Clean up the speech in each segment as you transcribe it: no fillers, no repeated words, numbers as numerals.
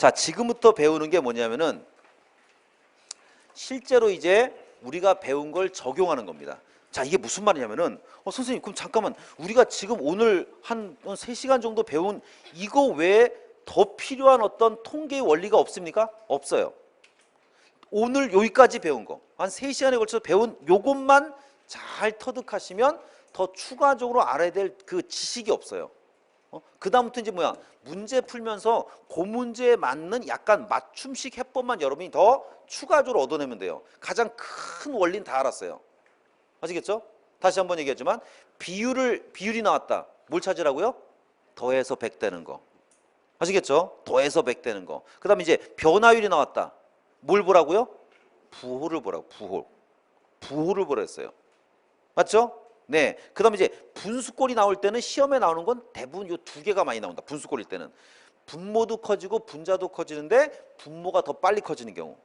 자, 지금부터 배우는 게 뭐냐면은 실제로 이제 우리가 배운 걸 적용하는 겁니다. 자, 이게 무슨 말이냐면은 선생님 그럼 잠깐만, 우리가 지금 오늘 한 3시간 정도 배운 이거 외에 더 필요한 어떤 통계의 원리가 없습니까? 없어요. 오늘 여기까지 배운 거 한 3시간에 걸쳐서 배운 요것만 잘 터득하시면 더 추가적으로 알아야 될 그 지식이 없어요. 그 다음부터 이제 뭐야, 문제 풀면서 그 문제에 맞는 약간 맞춤식 해법만 여러분이 더 추가적으로 얻어내면 돼요. 가장 큰 원리는 다 알았어요. 아시겠죠? 다시 한번 얘기하지만 비율이 나왔다. 뭘 찾으라고요? 더해서 100 되는 거. 아시겠죠? 더해서 100 되는 거. 그 다음에 이제 변화율이 나왔다. 뭘 보라고요? 부호를 보라고. 부호를 보라 했어요. 맞죠? 네. 그 다음에 이제 분수꼴이 나올 때는 시험에 나오는 건 대부분 요 2개가 많이 나온다. 분수꼴일 때는 분모도 커지고 분자도 커지는데 분모가 더 빨리 커지는 경우,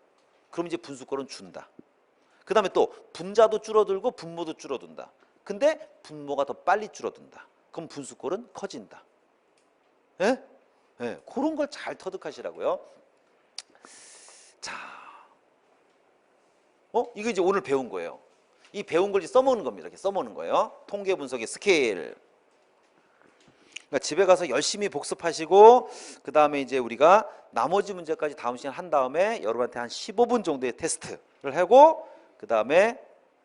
그럼 이제 분수꼴은 준다. 그 다음에 또 분자도 줄어들고 분모도 줄어든다. 근데 분모가 더 빨리 줄어든다. 그럼 분수꼴은 커진다. 예? 예, 그런 걸 잘 터득하시라고요. 자, 이거 이제 오늘 배운 거예요. 이 배운 걸 이제 써먹는 겁니다. 이렇게 써먹는 거예요. 통계 분석의 스케일. 그러니까 집에 가서 열심히 복습하시고, 그 다음에 이제 우리가 나머지 문제까지 다음 시간 한 다음에 여러분한테 한 15분 정도의 테스트를 하고, 그 다음에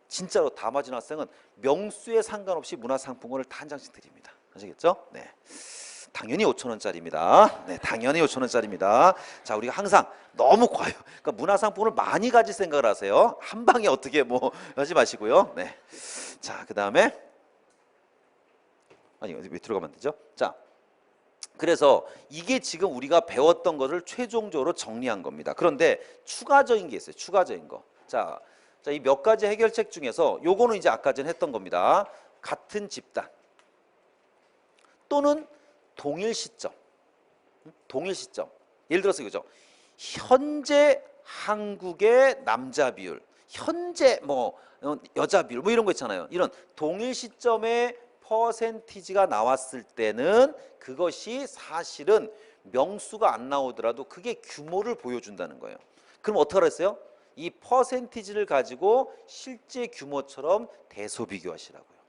진짜로 다 맞은 학생은 명수에 상관없이 문화상품권을 다 한 장씩 드립니다. 아시겠죠? 네. 당연히 5,000원짜리입니다. 네, 당연히 5,000원짜리입니다. 자, 우리가 항상 너무 그러니까 문화상품권을 많이 가질 생각을 하세요. 한 방에 어떻게 뭐 하지 마시고요. 네. 자, 그 다음에 아니, 왜 들어가면 안 되죠? 자, 그래서 이게 지금 우리가 배웠던 것을 최종적으로 정리한 겁니다. 그런데 추가적인 게 있어요. 추가적인 거. 자, 이 몇 가지 해결책 중에서 요거는 이제 아까 전에 했던 겁니다. 같은 집단 또는 동일 시점. 예를 들어서 이거죠. 현재 한국의 남자 비율, 현재 뭐 여자 비율 뭐 이런 거 있잖아요. 이런 동일 시점의 퍼센티지가 나왔을 때는 그것이 사실은 명수가 안 나오더라도 그게 규모를 보여준다는 거예요. 그럼 어떻게 하랬어요? 이 퍼센티지를 가지고 실제 규모처럼 대소 비교하시라고요.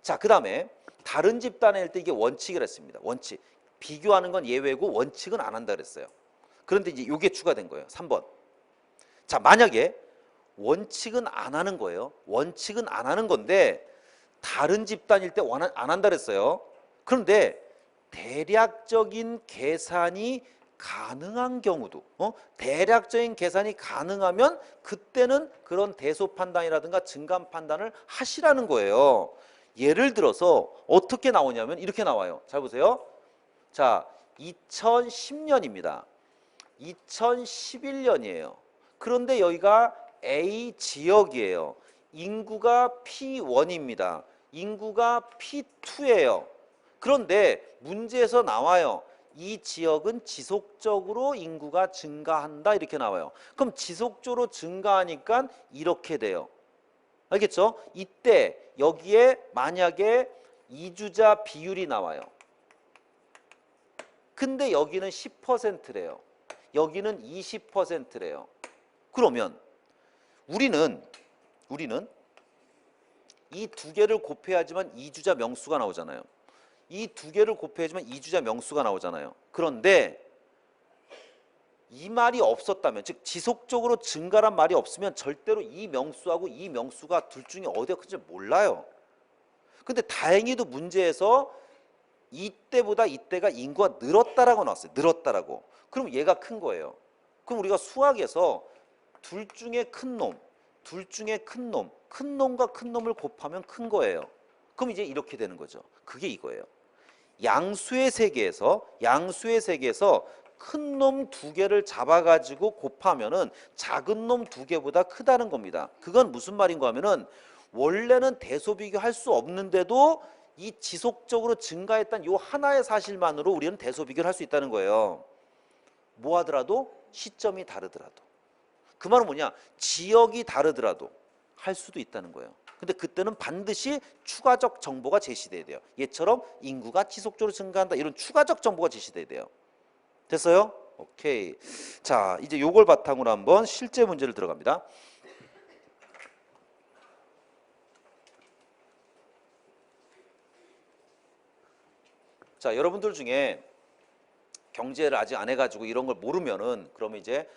자, 그 다음에 다른 집단일 때 이게 원칙이라 했습니다. 원칙. 비교하는 건 예외고 원칙은 안 한다 그랬어요. 그런데 이제 이게 추가된 거예요. 3번. 자, 만약에 원칙은 안 하는 거예요. 원칙은 안 하는 건데 다른 집단일 때 안 한다 그랬어요. 그런데 대략적인 계산이 가능한 경우도, 대략적인 계산이 가능하면 그때는 그런 대소 판단이라든가 증감 판단을 하시라는 거예요. 예를 들어서 어떻게 나오냐면 이렇게 나와요. 잘 보세요. 자, 2010년입니다. 2011년이에요. 그런데 여기가 A 지역이에요. 인구가 P1입니다. 인구가 P2예요. 그런데 문제에서 나와요. 이 지역은 지속적으로 인구가 증가한다 이렇게 나와요. 그럼 지속적으로 증가하니까 이렇게 돼요. 알겠죠? 이때 여기에 만약에 이주자 비율이 나와요. 근데 여기는 10%래요. 여기는 20%래요. 그러면 우리는 이 두 개를 곱해야지만 이주자 명수가 나오잖아요. 이 두 개를 곱해야지만 이주자 명수가 나오잖아요. 그런데 이 말이 없었다면, 즉 지속적으로 증가란 말이 없으면 절대로 이 명수하고 이 명수가 둘 중에 어디가 큰지 몰라요. 근데 다행히도 문제에서 이때보다 이때가 인구가 늘었다라고 나왔어요. 늘었다라고. 그럼 얘가 큰 거예요. 그럼 우리가 수학에서 둘 중에 큰 놈, 큰 놈과 큰 놈을 곱하면 큰 거예요. 그럼 이제 이렇게 되는 거죠. 그게 이거예요. 양수의 세계에서 큰 놈 2개를 잡아가지고 곱하면은 작은 놈 2개보다 크다는 겁니다. 그건 무슨 말인가 하면은 원래는 대소비교할 수 없는데도 이 지속적으로 증가했던 요 하나의 사실만으로 우리는 대소비교를 할 수 있다는 거예요. 뭐 하더라도 시점이 다르더라도. 그 말은 뭐냐? 지역이 다르더라도 할 수도 있다는 거예요. 근데 그때는 반드시 추가적 정보가 제시돼야 돼요. 얘처럼 인구가 지속적으로 증가한다 이런 추가적 정보가 제시돼야 돼요. 됐어요? 오케이. 자, 이제 요걸 바탕으로 한번 실제 문제를 들어갑니다. 자, 여러분들 중에 경제를 아직 안 해가지고 이런 걸 모르면은 그러면 이제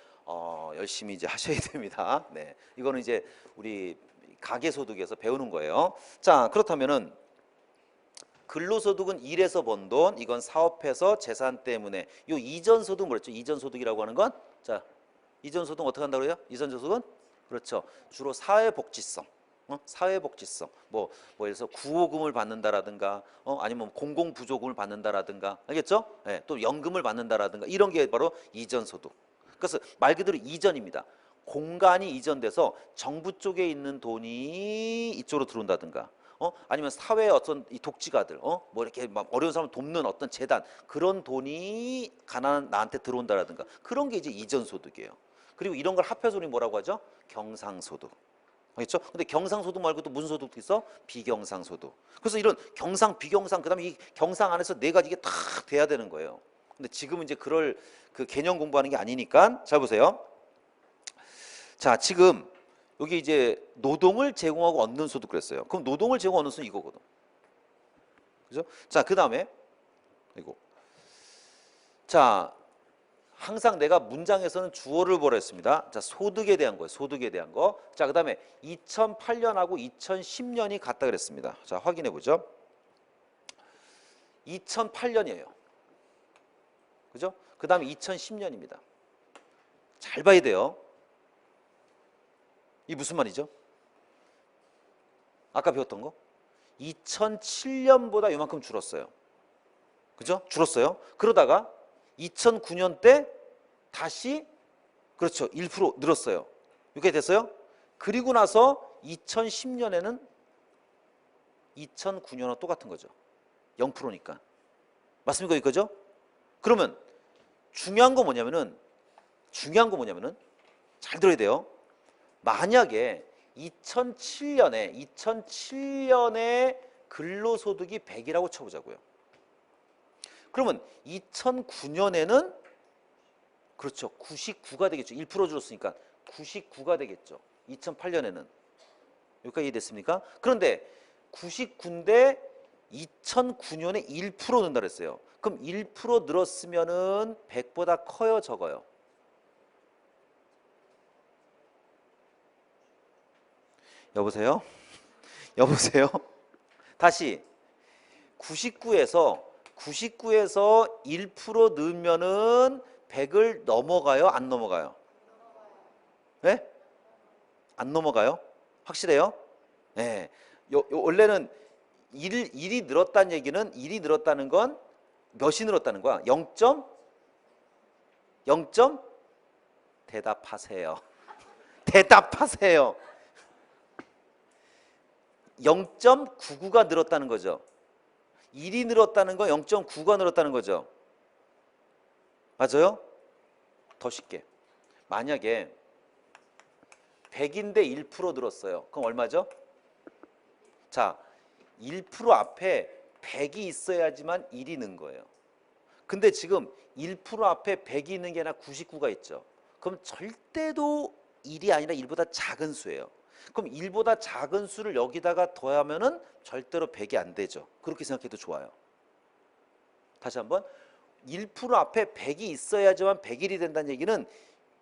열심히 이제 하셔야 됩니다. 네, 이거는 이제 우리 가계소득에서 배우는 거예요. 자, 그렇다면은 근로소득은 일해서 번 돈, 이건 사업해서 재산 때문에. 요 이전소득 뭐랬죠? 이전소득이라고 하는 건, 자, 이전소득 어떻게 한다고 그래요? 이전소득은 그렇죠. 주로 사회복지성. 사회복지성. 뭐 예를 들어서 구호금을 받는다라든가, 아니면 공공부조금을 받는다라든가, 알겠죠? 예, 또 연금을 받는다라든가 이런 게 바로 이전소득. 그래서 말 그대로 이전입니다. 공간이 이전돼서 정부 쪽에 있는 돈이 이쪽으로 들어온다든가, 아니면 사회의 어떤 이 독지가들, 뭐 이렇게 막 어려운 사람을 돕는 어떤 재단, 그런 돈이 가난한 나한테 들어온다라든가 그런 게 이제 이전소득이에요. 그리고 이런 걸 합해서 우리 뭐라고 하죠? 경상소득. 알겠죠? 근데 경상소득 말고 또 무슨 소득도 있어? 비경상소득. 그래서 이런 경상, 비경상, 그다음에 이 경상 안에서 네 가지 이게 다 돼야 되는 거예요. 근데 지금은 이제 그럴 그 개념 공부하는 게 아니니까 잘 보세요. 자, 지금 여기 이제 노동을 제공하고 얻는 소득 그랬어요. 그럼 노동을 제공하고 얻는 소득 이거거든. 그죠? 자, 그다음에 이거. 자, 항상 내가 문장에서는 주어를 보라 했습니다. 자, 소득에 대한 거예요. 소득에 대한 거. 자, 그다음에 2008년하고 2010년이 같다 그랬습니다. 자, 확인해 보죠. 2008년이에요. 그죠? 그다음에 2010년입니다. 잘 봐야 돼요. 이 무슨 말이죠? 아까 배웠던 거? 2007년보다 이만큼 줄었어요. 그죠? 줄었어요. 그러다가 2009년 때 다시 그렇죠. 1% 늘었어요. 이렇게 됐어요. 그리고 나서 2010년에는 2009년과 똑같은 거죠. 0%니까. 맞습니까? 이거죠? 그러면 중요한 거 뭐냐면은 잘 들어야 돼요. 만약에 2007년에 근로소득이 100이라고 쳐보자고요. 그러면 2009년에는 그렇죠. 99가 되겠죠. 1% 줄었으니까 99가 되겠죠. 2008년에는. 여기까지 이해됐습니까? 그런데 99인데 2009년에 1% 는다 그랬어요. 그럼 1% 늘었으면은 100보다 커요, 적어요? 여보세요? 여보세요? 다시 99에서 1% 넣으면은 100을 넘어가요? 안 넘어가요? 네? 안 넘어가요? 확실해요? 네. 원래는 1이 늘었다는 얘기는 1이 늘었다는 건 몇이 늘었다는 거야? 0점? 대답하세요. 대답하세요. 0.99가 늘었다는 거죠. 1이 늘었다는 건 0.9가 늘었다는 거죠. 맞아요? 더 쉽게. 만약에 100인데 1% 늘었어요. 그럼 얼마죠? 자, 1% 앞에 100이 있어야지만 1이 는 거예요. 근데 지금 1% 앞에 100이 있는 게 아니라 99가 있죠. 그럼 절대도 1이 아니라 1보다 작은 수예요. 그럼 1보다 작은 수를 여기다가 더하면은 절대로 100이 안 되죠. 그렇게 생각해도 좋아요. 다시 한번 1% 앞에 100이 있어야지만 100일이 된다는 얘기는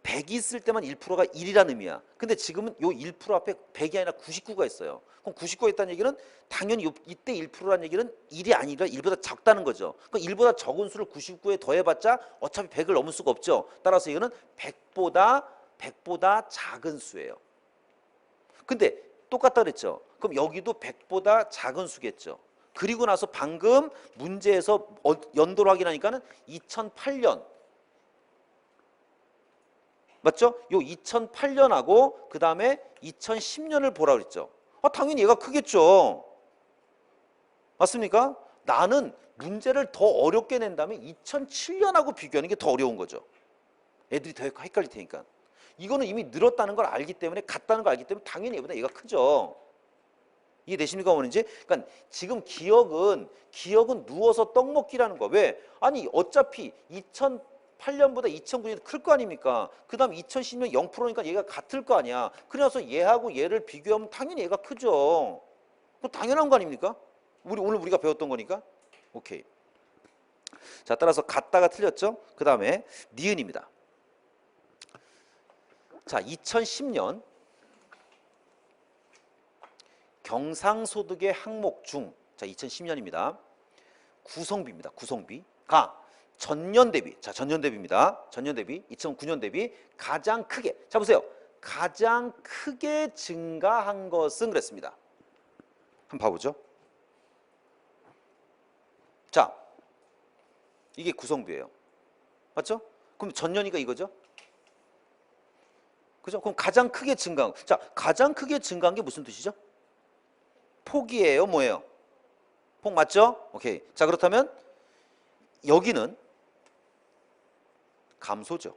100이 있을 때만 1%가 1이라는 의미야. 근데 지금은 요 1% 앞에 100이 아니라 99가 있어요. 그럼 99가 있다는 얘기는 당연히 이때 1%라는 얘기는 1이 아니라 1보다 작다는 거죠. 그럼 1보다 적은 수를 99에 더해봤자 어차피 100을 넘을 수가 없죠. 따라서 이거는 100보다 작은 수예요. 근데 똑같다 그랬죠. 그럼 여기도 100보다 작은 수겠죠. 그리고 나서 방금 문제에서 연도를 확인하니까는 2008년 맞죠? 요 2008년하고 그 다음에 2010년을 보라 그랬죠. 당연히 얘가 크겠죠. 맞습니까? 나는 문제를 더 어렵게 낸 다음에 2007년하고 비교하는 게 더 어려운 거죠. 애들이 더 헷갈릴 테니까. 이거는 이미 늘었다는 걸 알기 때문에 같다는 걸 알기 때문에 당연히 얘보다 얘가 크죠. 이해되십니까? 어머니인지? 그러니까 지금 기억은 누워서 떡 먹기라는 거. 왜? 아니 어차피 2008년보다 2009년이 클 거 아닙니까? 그 다음 2010년 0%니까 얘가 같을 거 아니야. 그래서 얘하고 얘를 비교하면 당연히 얘가 크죠. 그거 당연한 거 아닙니까? 오늘 우리가 배웠던 거니까. 오케이. 자, 따라서 같다가 틀렸죠? 그 다음에 니은입니다. 자, 2010년 경상소득의 항목 중, 자, 2010년입니다. 구성비입니다. 구성비가 전년 대비, 자, 전년 대비입니다. 전년 대비, 2009년 대비 가장 크게, 자, 보세요. 가장 크게 증가한 것은 그랬습니다. 한번 봐보죠. 자, 이게 구성비예요. 맞죠? 그럼 전년이가 이거죠? 그죠? 그럼 가장 크게 증가한, 자, 가장 크게 증가한 게 무슨 뜻이죠? 폭이에요, 뭐예요? 폭 맞죠? 오케이. 자, 그렇다면 여기는 감소죠.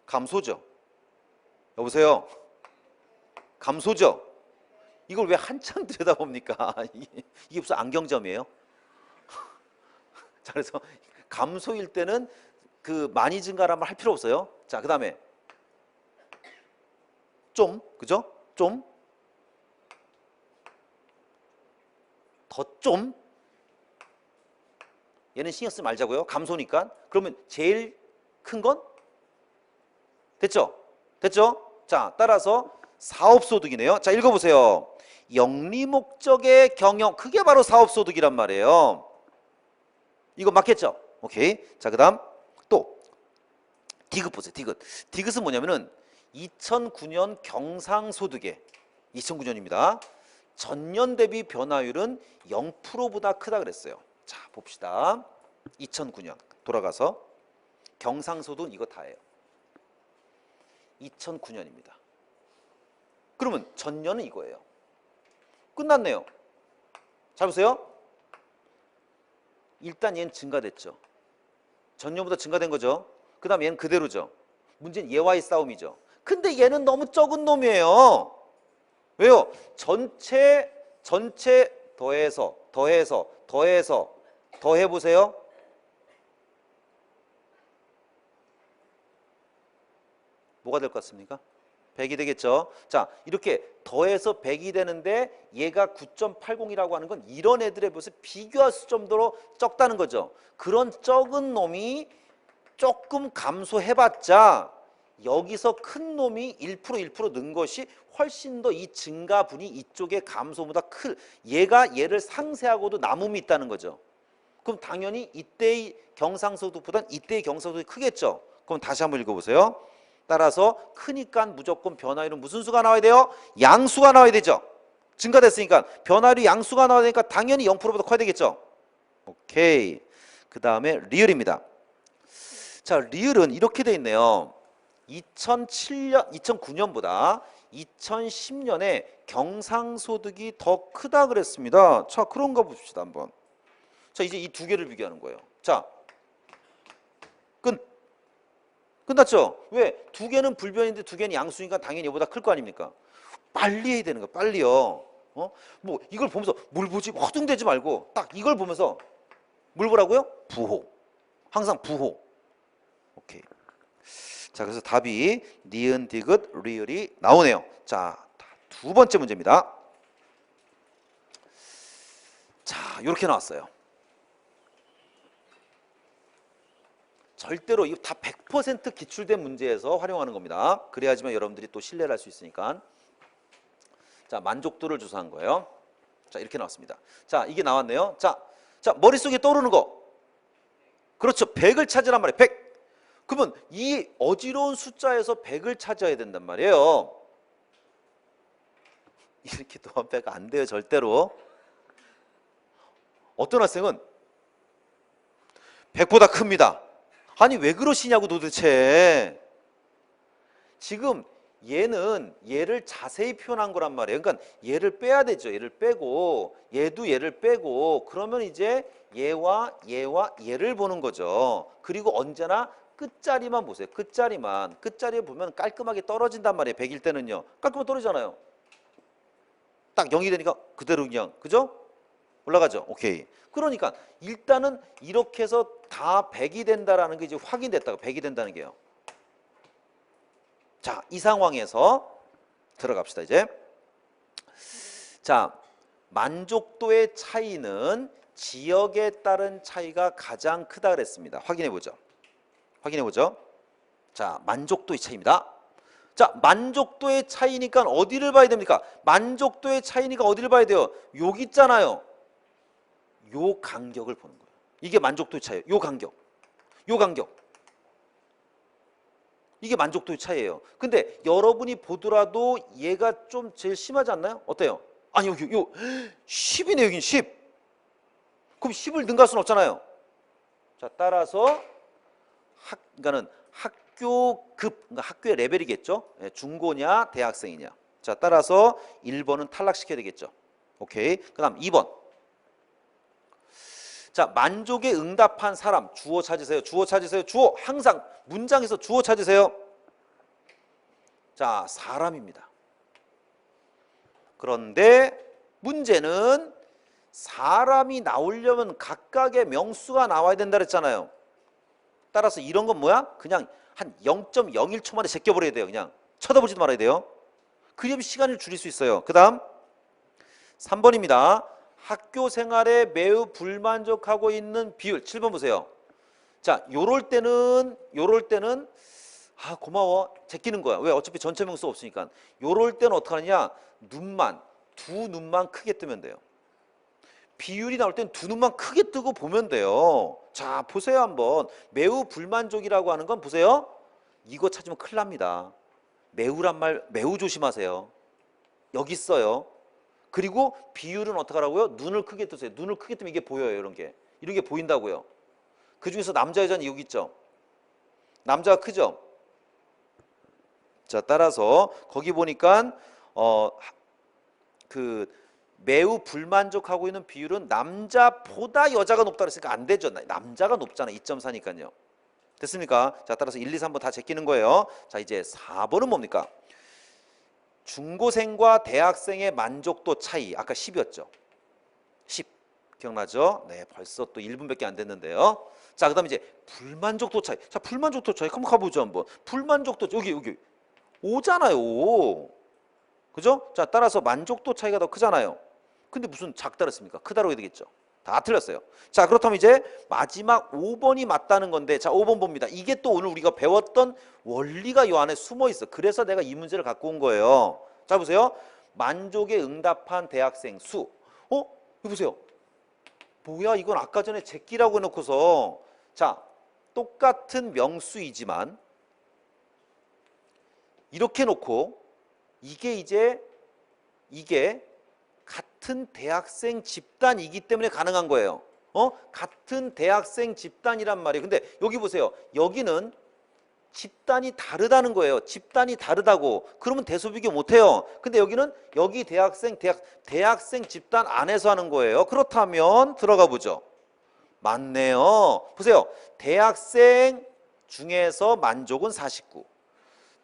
감소죠. 여보세요? 감소죠. 이걸 왜 한참 들여다봅니까? 이게 무슨 안경점이에요? 자, 그래서 감소일 때는 그 많이 증가라면 할 필요 없어요. 자, 그 다음에 좀, 그죠? 좀, 더 좀, 얘는 신경 쓰지 말자고요. 감소니까. 그러면 제일 큰 건 됐죠? 됐죠? 자, 따라서 사업소득이네요. 자, 읽어보세요. 영리 목적의 경영, 그게 바로 사업소득이란 말이에요. 이거 맞겠죠? 오케이. 자, 그 다음 또 디귿 보세요. 디귿. 디귿은 뭐냐면은 2009년 경상소득의 2009년입니다. 전년 대비 변화율은 0%보다 크다 그랬어요. 자, 봅시다. 2009년 돌아가서 경상소득은 이거 다예요. 2009년입니다. 그러면 전년은 이거예요. 끝났네요. 잘 보세요. 일단 얘는 증가됐죠. 전년보다 증가된 거죠. 그 다음 얘는 그대로죠. 문제는 얘와의 싸움이죠. 근데 얘는 너무 적은 놈이에요. 왜요? 전체 더해서 더해보세요. 뭐가 될 것 같습니까? 100이 되겠죠. 자, 이렇게 더해서 100이 되는데 얘가 9.80이라고 하는 건 이런 애들에 비해서 비교할 수 정도로 적다는 거죠. 그런 적은 놈이 조금 감소해봤자 여기서 큰 놈이 1% 는 것이 훨씬 더 이 증가분이 이쪽의 감소보다 얘를 상쇄하고도 남음이 있다는 거죠. 그럼 당연히 이때의 경상소득보단 이때의 경상소득이 크겠죠. 그럼 다시 한번 읽어보세요. 따라서 크니까 무조건 변화율은 무슨 수가 나와야 돼요? 양수가 나와야 되죠. 증가됐으니까 변화율이 양수가 나와야 되니까 당연히 0%보다 커야 되겠죠. 오케이. 그 다음에 리을입니다. 자, 리을은 이렇게 돼 있네요. 2009년보다 2010년에 경상소득이 더 크다 그랬습니다. 자, 그런가 봅시다 한번. 자, 이제 이 두 개를 비교하는 거예요. 자, 끝났죠? 왜? 두 개는 불변인데 두 개는 양수니까 당연히 얘보다 클 거 아닙니까? 빨리 해야 되는 거야. 빨리요. 뭐 이걸 보면서 뭘 보지? 허둥대지 말고 딱 이걸 보면서 뭘 보라고요? 부호. 항상 부호. 오케이. 자, 그래서 답이 니은, 디귿, 리을이 나오네요. 자, 두 번째 문제입니다. 자, 이렇게 나왔어요. 절대로 이거 다 100% 기출된 문제에서 활용하는 겁니다. 그래야지만 여러분들이 또 신뢰를 할 수 있으니까. 자, 만족도를 조사한 거예요. 자, 이렇게 나왔습니다. 자, 이게 나왔네요. 자, 머릿속에 떠오르는 거. 그렇죠. 100을 찾으란 말이에요. 100. 그러면 이 어지러운 숫자에서 100을 찾아야 된단 말이에요. 이렇게 도합배가 안 돼요. 절대로. 어떤 학생은 100보다 큽니다. 아니 왜 그러시냐고 도대체. 지금 얘를 자세히 표현한 거란 말이에요. 그러니까 얘를 빼야 되죠. 얘를 빼고 얘도 얘를 빼고 그러면 이제 얘와 얘를 보는 거죠. 그리고 언제나 끝자리만 보세요. 끝자리에 보면 깔끔하게 떨어진단 말이에요. 100일 때는요. 깔끔하게 떨어지잖아요. 딱 0이 되니까 그대로 그냥. 그죠? 올라가죠. 오케이. 그러니까 일단은 이렇게 해서 다 100이 된다라는 게 이제 확인됐다고. 100이 된다는 게요. 자, 이 상황에서 들어갑시다 이제. 자, 만족도의 차이는 지역에 따른 차이가 가장 크다 그랬습니다. 확인해 보죠. 확인해 보죠. 자, 만족도의 차이입니다. 자, 만족도의 차이니까 어디를 봐야 됩니까? 만족도의 차이니까 어디를 봐야 돼요? 여기 있잖아요. 요 간격을 보는 거예요. 이게 만족도의 차이예요. 요 간격. 요 간격. 이게 만족도의 차이예요. 근데 여러분이 보더라도 얘가 좀 제일 심하지 않나요? 어때요? 아니 여기 요 10이네. 여긴 10. 그럼 10을 능가할 수는 없잖아요. 자, 따라서 그러니까는 학교급, 그러니까 학교의 레벨이겠죠. 중고냐 대학생이냐. 자, 따라서 1번은 탈락시켜야 되겠죠. 오케이. 그다음 2번. 자, 만족에 응답한 사람 주어 찾으세요. 주어 찾으세요. 주어 항상 문장에서 주어 찾으세요. 자, 사람입니다. 그런데 문제는 사람이 나오려면 각각의 명수가 나와야 된다 그랬잖아요. 따라서 이런 건 뭐야? 그냥 한 0.01초 만에 제껴버려야 돼요. 그냥 쳐다보지도 말아야 돼요. 그럼 시간을 줄일 수 있어요. 그 다음 3번입니다. 학교 생활에 매우 불만족하고 있는 비율. 7번 보세요. 자, 요럴 때는 아, 고마워. 제끼는 거야. 왜? 어차피 전체 명수 없으니까. 요럴 때는 어떻게 하느냐? 두 눈만 크게 뜨면 돼요. 비율이 나올 땐 두 눈만 크게 뜨고 보면 돼요. 자, 보세요 한번. 매우 불만족이라고 하는 건 보세요. 이거 찾으면 큰일 납니다. 매우란 말 매우 조심하세요. 여기 있어요. 그리고 비율은 어떻게 하라고요? 눈을 크게 뜨세요. 눈을 크게 뜨면 이게 보여요. 이런 게 보인다고요. 그중에서 남자 여자는 여기 있죠. 남자가 크죠. 자, 따라서 거기 보니까 그 매우 불만족하고 있는 비율은 남자보다 여자가 높다 그랬으니까 안 되죠. 남자가 높잖아. 2.4니까요. 됐습니까? 자, 따라서 1, 2, 3번 다 제끼는 거예요. 자, 이제 4번은 뭡니까? 중고생과 대학생의 만족도 차이. 아까 10이었죠. 10. 기억나죠? 네, 벌써 또 1분밖에 안 됐는데요. 자, 그다음에 이제 불만족도 차이. 자, 불만족도 차이 한번 가보죠. 한번. 불만족도 여기 5잖아요. 5. 그죠? 자, 따라서 만족도 차이가 더 크잖아요. 근데 무슨 작다 그랬습니까? 크다라고 해야 되겠죠. 다 틀렸어요. 자, 그렇다면 이제 마지막 5번이 맞다는 건데, 자, 5번 봅니다. 이게 또 오늘 우리가 배웠던 원리가 이 안에 숨어 있어. 그래서 내가 이 문제를 갖고 온 거예요. 자, 보세요. 만족에 응답한 대학생 수. 이거 보세요. 뭐야, 이건 아까 전에 제끼라고 해놓고서, 자, 똑같은 명수이지만 이렇게 놓고 이게 같은 대학생 집단이기 때문에 가능한 거예요. 같은 대학생 집단이란 말이에요. 근데 여기 보세요. 여기는 집단이 다르다는 거예요. 집단이 다르다고. 그러면 대소비교 못해요. 근데 여기는 여기 대학생 집단 안에서 하는 거예요. 그렇다면 들어가 보죠. 맞네요. 보세요. 대학생 중에서 만족은 49.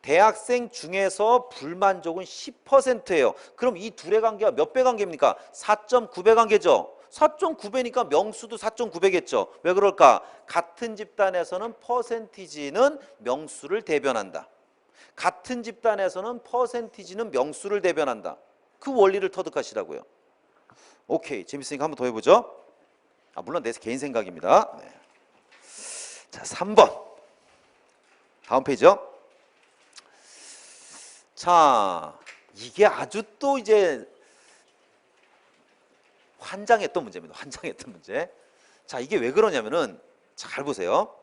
대학생 중에서 불만족은 10%예요. 그럼 이 둘의 관계가 몇 배 관계입니까? 4.9배 관계죠. 4.9배니까 명수도 4.9배겠죠. 왜 그럴까? 같은 집단에서는 퍼센티지는 명수를 대변한다. 같은 집단에서는 퍼센티지는 명수를 대변한다. 그 원리를 터득하시라고요. 오케이, 재밌으니까 한번 더 해보죠. 물론 내 개인 생각입니다. 네. 자, 3번 다음 페이지요. 자, 이게 아주 또 이제 환장했던 문제입니다. 환장했던 문제. 자, 이게 왜 그러냐면은 잘 보세요.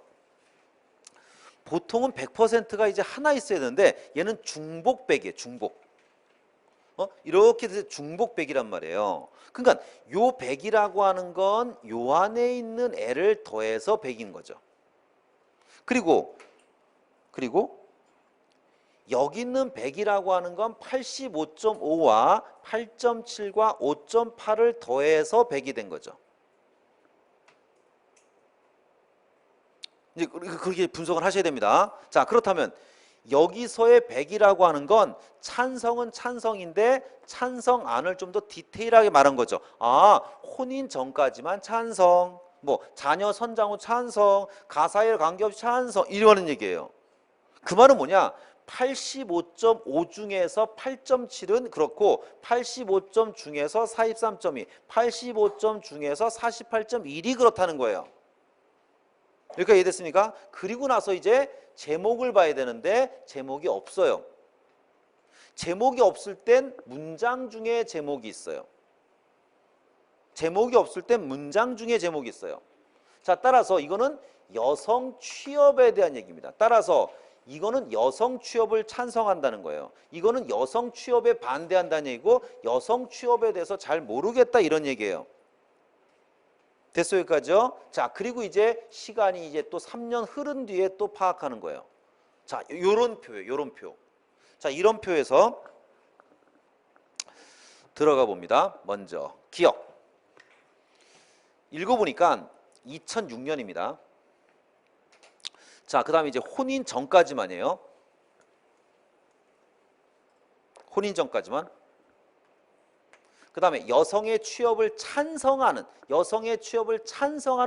보통은 100%가 이제 하나 있어야 되는데 얘는 중복백이에요. 중복. 이렇게 돼서 중복백이란 말이에요. 그러니까 요 100이라고 하는 건 요 안에 있는 애를 더해서 100인 거죠. 그리고 여기 있는 100이라고 하는 건 85.5와 8.7과 5.8을 더해서 100이 된 거죠. 이제 그렇게 분석을 하셔야 됩니다. 자, 그렇다면 여기서의 100이라고 하는 건 찬성은 찬성인데 찬성안을 좀 더 디테일하게 말한 거죠. 아, 혼인 전까지만 찬성, 뭐 자녀 선장 후 찬성, 가사일 관계없이 찬성 이러는 얘기예요. 그 말은 뭐냐? 85.5 중에서 8.7은 그렇고 85점 중에서 43.2, 85점 중에서 48.1이 그렇다는 거예요. 여기까지 이해됐습니까? 그리고 나서 이제 제목을 봐야 되는데 제목이 없어요. 제목이 없을 땐 문장 중에 제목이 있어요. 제목이 없을 땐 문장 중에 제목이 있어요. 자, 따라서 이거는 여성 취업에 대한 얘기입니다. 따라서 이거는 여성 취업을 찬성한다는 거예요. 이거는 여성 취업에 반대한다는 얘기고 여성 취업에 대해서 잘 모르겠다 이런 얘기예요. 됐어요, 여기까지요? 자, 그리고 이제 시간이 이제 또 3년 흐른 뒤에 또 파악하는 거예요. 자, 요런 표예요, 요런 표. 자, 이런 표에서 들어가 봅니다. 먼저 기억. 읽어보니까 2006년입니다. 자, 그 다음에 이제 혼인 전까지만이에요. 혼인 전까지만. 그 다음에 여성의 취업을 찬성하는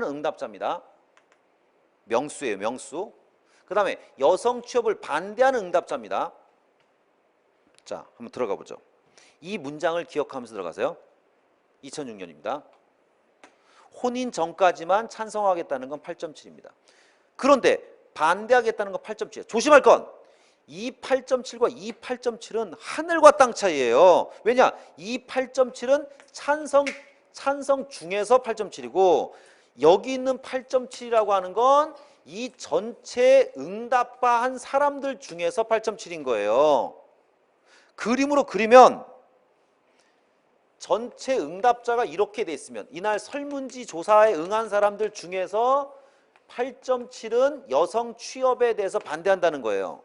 응답자입니다. 명수예요, 명수. 그 다음에 여성 취업을 반대하는 응답자입니다. 자, 한번 들어가 보죠. 이 문장을 기억하면서 들어가세요. 2006년입니다. 혼인 전까지만 찬성하겠다는 건 8.7입니다. 그런데 반대하겠다는 건 8.7. 조심할 건 이 8.7과 이 8.7은 하늘과 땅 차이예요. 왜냐? 이 8.7은 찬성 중에서 8.7이고 여기 있는 8.7이라고 하는 건 이 전체 응답한 사람들 중에서 8.7인 거예요. 그림으로 그리면 전체 응답자가 이렇게 돼 있으면 이날 설문지 조사에 응한 사람들 중에서 8.7은 여성 취업에 대해서 반대한다는 거예요.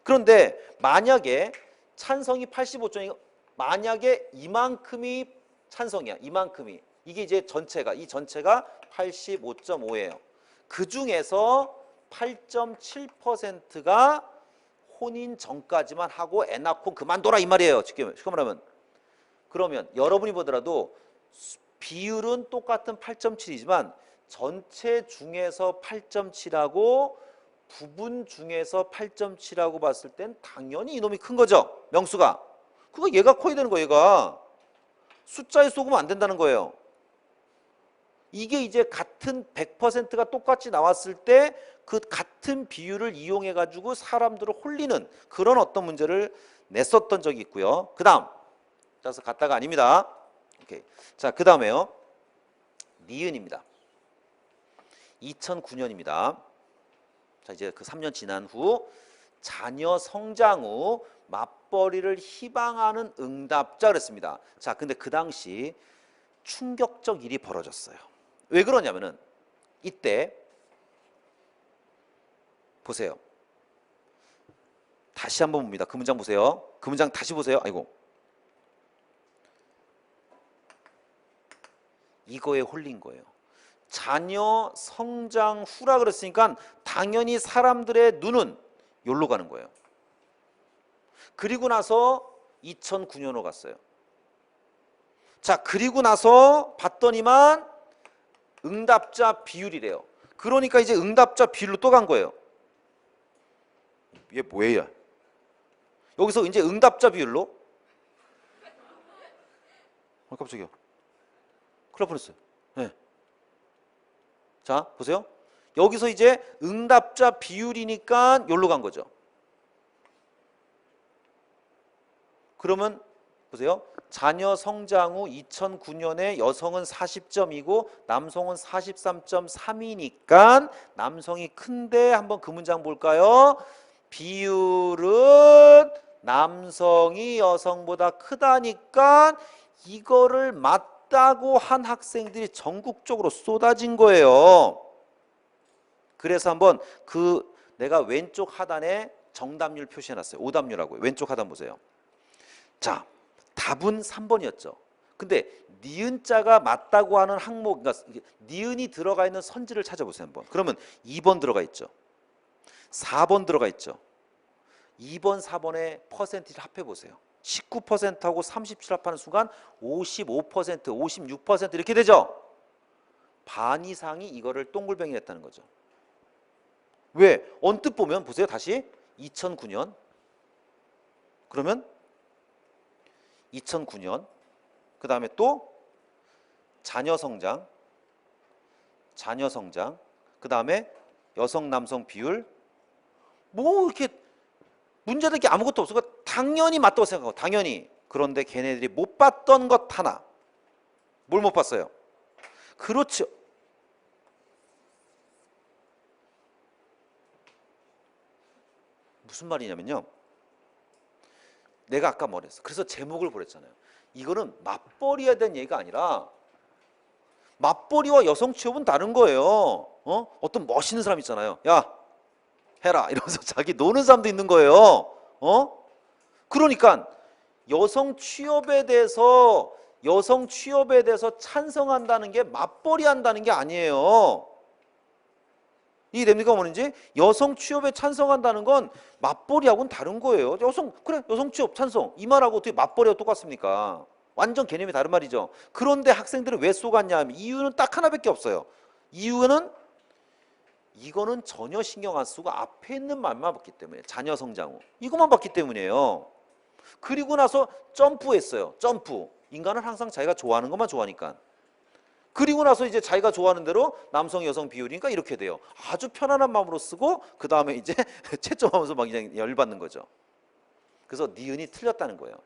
그런데 만약에 찬성이 85점이 만약에 이만큼이 찬성이야. 이만큼이. 이게 이제 이 전체가 85.5예요. 그 중에서 8.7%가 혼인 전까지만 하고 애 낳고 그만둬라 이 말이에요. 쉽게 말하면. 그러면 여러분이 보더라도 비율은 똑같은 8.7이지만 전체 중에서 8.7하고 부분 중에서 8.7하고 봤을 땐 당연히 이놈이 큰 거죠. 명수가. 그거 얘가 커야 되는 거예요. 얘가. 숫자에 속으면 안 된다는 거예요. 이게 이제 같은 100%가 똑같이 나왔을 때 그 같은 비율을 이용해 가지고 사람들을 홀리는 그런 어떤 문제를 냈었던 적이 있고요. 그 다음. 그래서 갔다가 아닙니다. 오케이. 자, 그 다음에요. 니은입니다. 2009년입니다. 자, 이제 그 3년 지난 후 자녀 성장 후 맞벌이를 희망하는 응답자 그랬습니다. 자, 근데 그 당시 충격적 일이 벌어졌어요. 왜 그러냐면은 이때 보세요. 다시 한번 봅니다. 그 문장 보세요. 그 문장 다시 보세요. 아이고. 이거에 홀린 거예요. 자녀 성장 후라 그랬으니까 당연히 사람들의 눈은 여기로 가는 거예요. 그리고 나서 2009년으로 갔어요. 자, 그리고 나서 봤더니만 응답자 비율이래요. 그러니까 이제 응답자 비율로 또 간 거예요. 얘 뭐예요? 여기서 이제 응답자 비율로 깜짝이야. 큰일 날 뻔했어요. 네. 자, 보세요. 여기서 이제 응답자 비율이니까 여기로 간 거죠. 그러면 보세요. 자녀 성장 후 2009년에 여성은 40점이고 남성은 43.3이니까 남성이 큰데 한번 그 문장 볼까요? 비율은 남성이 여성보다 크다니까 이거를 맞다고 한 학생들이 전국적으로 쏟아진 거예요. 그래서 한번 그 내가 왼쪽 하단에 정답률 표시해놨어요. 오답률하고요. 왼쪽 하단 보세요. 자, 답은 3번이었죠. 근데 니은자가 맞다고 하는 항목, 그러니까 니은이 들어가 있는 선지를 찾아보세요. 한번. 그러면 2번 들어가 있죠. 4번 들어가 있죠. 2번, 4번의 퍼센티지를 합해보세요. 19%하고 37 합하는 순간 55%, 56% 이렇게 되죠. 반 이상이 이거를 똥굴뱅이 했다는 거죠. 왜? 언뜻 보면 보세요. 다시 2009년 그러면 2009년 그 다음에 또 자녀 성장 그 다음에 여성 남성 비율 뭐 이렇게 문제될 게 아무것도 없어. 당연히 맞다고 생각하고 당연히. 그런데 걔네들이 못 봤던 것 하나. 뭘 못 봤어요? 그렇죠. 무슨 말이냐면요. 내가 아까 뭐랬어. 그래서 제목을 보냈잖아요. 이거는 맞벌이에 대한 얘기가 아니라 맞벌이와 여성 취업은 다른 거예요. 어떤 멋있는 사람 있잖아요. 야, 해라 이러면서 자기 노는 사람도 있는 거예요. 그러니까 여성 취업에 대해서 찬성한다는 게 맞벌이 한다는 게 아니에요. 이해됩니까? 뭐는지? 여성 취업에 찬성한다는 건 맞벌이하고는 다른 거예요. 여성 취업 찬성 이 말하고 어떻게 맞벌이하고 똑같습니까? 완전 개념이 다른 말이죠. 그런데 학생들은 왜 쏘갔냐 하면 이유는 딱 하나밖에 없어요. 이유는 이거는 전혀 신경 안 쓰고 앞에 있는 말만 봤기 때문에 자녀 성장 후 이것만 봤기 때문이에요. 그리고 나서 점프했어요. 점프. 인간은 항상 자기가 좋아하는 것만 좋아하니까. 그리고 나서 이제 자기가 좋아하는 대로 남성 여성 비율이니까 이렇게 돼요. 아주 편안한 마음으로 쓰고 그 다음에 이제 채점하면서 막 그냥 열받는 거죠. 그래서 니은이 틀렸다는 거예요.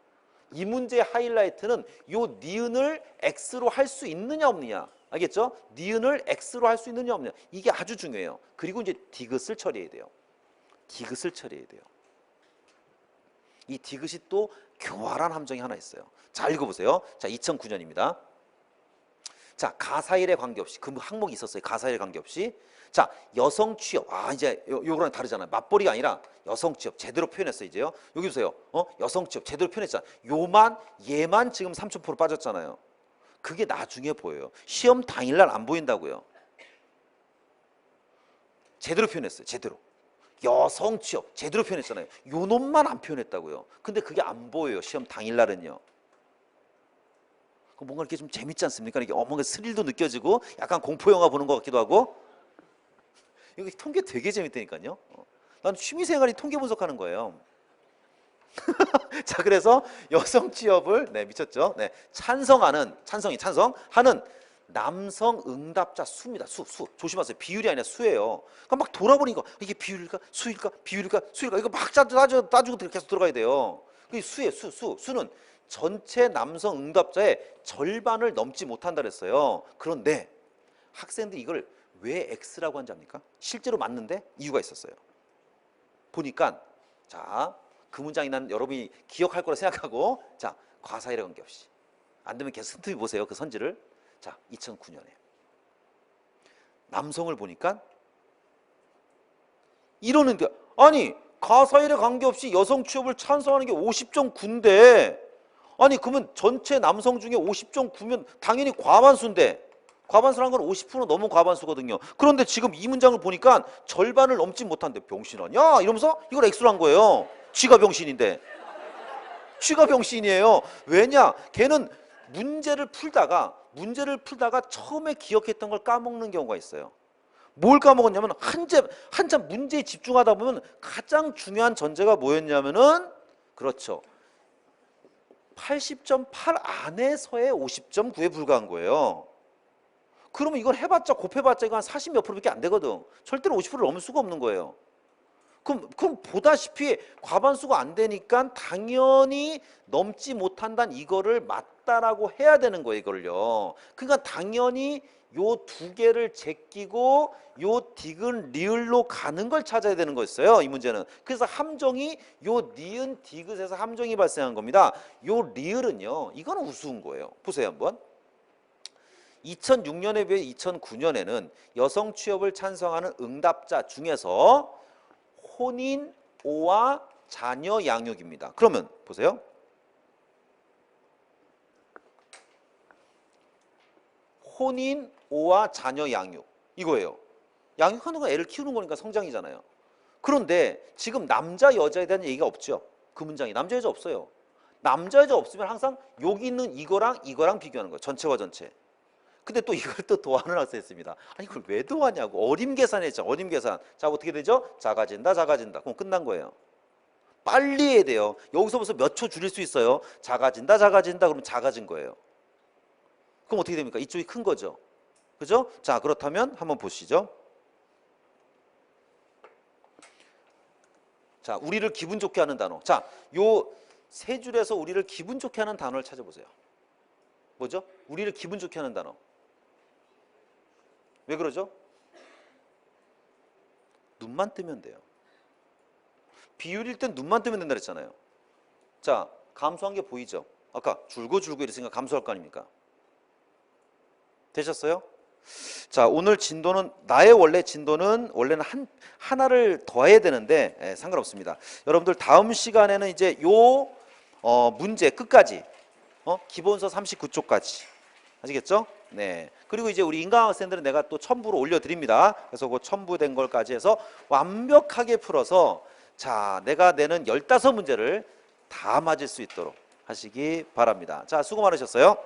이 문제의 하이라이트는 요 니은을 X로 할 수 있느냐 없느냐. 알겠죠? 니은을 X로 할 수 있느냐 없느냐. 이게 아주 중요해요. 그리고 이제 디귿을 처리해야 돼요. 디귿을 처리해야 돼요. 이 디귿이 또 교활한 함정이 하나 있어요. 자, 읽어보세요. 자, 2009년입니다. 자, 가사일에 관계없이 그 항목이 있었어요. 가사일에 관계없이. 자, 여성 취업. 이제 요거랑 다르잖아요. 맞벌이가 아니라 여성 취업 제대로 표현했어요. 이제요. 여기 보세요. 여성 취업 제대로 표현했잖아요. 얘만 지금 3000% 빠졌잖아요. 그게 나중에 보여요. 시험 당일날 안 보인다고요. 제대로 표현했어요. 제대로. 여성 취업 제대로 표현했잖아요. 요 놈만 안 표현했다고요. 근데 그게 안 보여요. 시험 당일날은요. 뭔가 이렇게 좀 재밌지 않습니까? 이게 뭔가 스릴도 느껴지고 약간 공포 영화 보는 것 같기도 하고. 이거 통계 되게 재밌다니까요. 난 취미생활이 통계 분석하는 거예요. 자, 그래서 여성 취업을 미쳤죠. 찬성하는 남성 응답자 수입니다. 수 조심하세요. 비율이 아니라 수예요. 그러니까 막 돌아보니까 이게 비율일까 수일까 비율일까 수일까 이거 막 따지고 계속 들어가야 돼요. 그 수예요. 수는 전체 남성 응답자의 절반을 넘지 못한다 그랬어요. 그런데 학생들이 이걸 왜 X라고 한지 압니까? 실제로 맞는데 이유가 있었어요. 보니까 자, 그 문장이 난 여러분이 기억할 거라 생각하고 자, 과사일에 관계없이 안 되면 계속 틈틈이 보세요. 그 선지를. 자, 2009년에 남성을 보니까 이러는데 아니 가사일에 관계없이 여성 취업을 찬성하는 게 50.9인데 아니 그러면 전체 남성 중에 50.9면 당연히 과반수인데 과반수라는 건 50% 넘은 과반수거든요. 그런데 지금 이 문장을 보니까 절반을 넘지 못한데 병신 아니야? 이러면서 이걸 X로 한 거예요. 쥐가 병신인데. 쥐가 병신이에요. 왜냐? 걔는 문제를 풀다가 처음에 기억했던 걸 까먹는 경우가 있어요. 뭘 까먹었냐면 한참 문제에 집중하다 보면 가장 중요한 전제가 뭐였냐면은 그렇죠. 80.8 안에서의 50.9에 불과한 거예요. 그러면 이걸 해봤자 곱해봤자 이거 한 40 몇 프로밖에 안 되거든. 절대로 50%를 넘을 수가 없는 거예요. 그럼 보다시피 과반수가 안 되니까 당연히 넘지 못한다는 이거를 맞다라고 해야 되는 거예요. 이걸요. 그러니까 당연히 요 두 개를 제끼고 요 디귿 리을로 가는 걸 찾아야 되는 거였어요. 이 문제는. 그래서 함정이 요 니은 디귿에서 함정이 발생한 겁니다. 요 리을은요. 이거는 우스운 거예요. 보세요 한번. 2006년에 비해 2009년에는 여성 취업을 찬성하는 응답자 중에서 혼인, 오와 자녀 양육입니다. 그러면 보세요. 혼인, 오와 자녀 양육 이거예요. 양육하는 건 애를 키우는 거니까 성장이잖아요. 그런데 지금 남자 여자에 대한 얘기가 없죠. 그 문장이 남자 여자 없어요. 남자 여자 없으면 항상 여기 있는 이거랑 비교하는 거예요. 전체와 전체. 근데 또 이걸 또 도안을 학생했습니다. 아니 이걸 왜 도하냐고. 어림 계산했죠. 어림 계산. 자 어떻게 되죠? 작아진다 작아진다. 그럼 끝난 거예요. 빨리 해야 돼요. 여기서 벌써 몇 초 줄일 수 있어요. 작아진다 작아진다 그러면 작아진 거예요. 그럼 어떻게 됩니까? 이쪽이 큰 거죠. 그죠? 자 그렇다면 한번 보시죠. 자 우리를 기분 좋게 하는 단어. 자 요 세 줄에서 우리를 기분 좋게 하는 단어를 찾아보세요. 뭐죠? 우리를 기분 좋게 하는 단어. 왜 그러죠? 눈만 뜨면 돼요. 비율일 땐 눈만 뜨면 된다 그랬잖아요. 자 감소한 게 보이죠? 아까 줄고 이랬으니까 감소할 거 아닙니까? 되셨어요? 자 오늘 진도는 나의 원래 진도는 원래는 하나를 더 해야 되는데 상관없습니다. 여러분들 다음 시간에는 이제 요 문제 끝까지 기본서 39쪽까지 아시겠죠? 네. 그리고 이제 우리 인강학 생들은 내가 또 첨부로 올려드립니다. 그래서 그 첨부된 걸까지 해서 완벽하게 풀어서 자 내가 내는 15문제를 다 맞을 수 있도록 하시기 바랍니다. 자 수고 많으셨어요.